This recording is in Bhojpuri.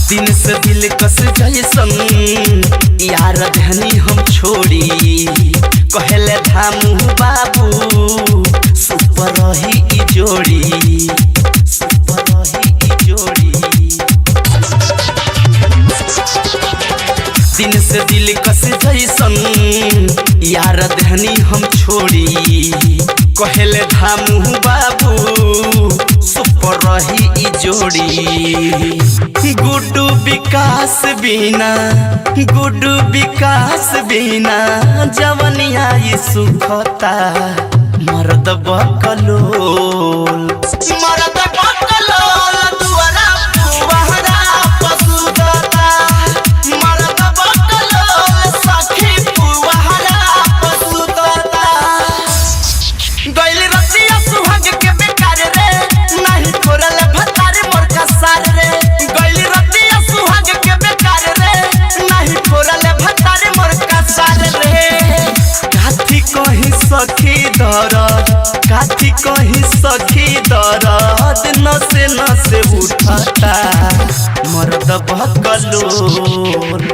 दिन से दिल कस जैसन यार धनी हम छोड़ी कहले धामू बाबू सुपर रही ई जोड़ी सुपर रही ई जोड़ी। दिन से दिल कस जैसन यार धनी हम छोड़ी कहले धामू बाबू सुपर रही ई जोड़ी। गुड्डू विकास बिना गुड्डू विकास बिना जवनिया ये सुखता मर्द बकलोल मर्द बकलोल दुआरा पुवहरा पसुदता मर्द बकलोल सखी पुवहरा पसुदता। गइल रतिया सुहाग के बेकार रे नहीं खोरल भतार मोर का सार रे गइल रतिया सुहाग के बेकार रे नहीं खोरल भतार मोर का सार रे। काठी कहीं सखी दर्द काठी कहीं सखी दर्द नसे नसे उठता मर्द बकलोल।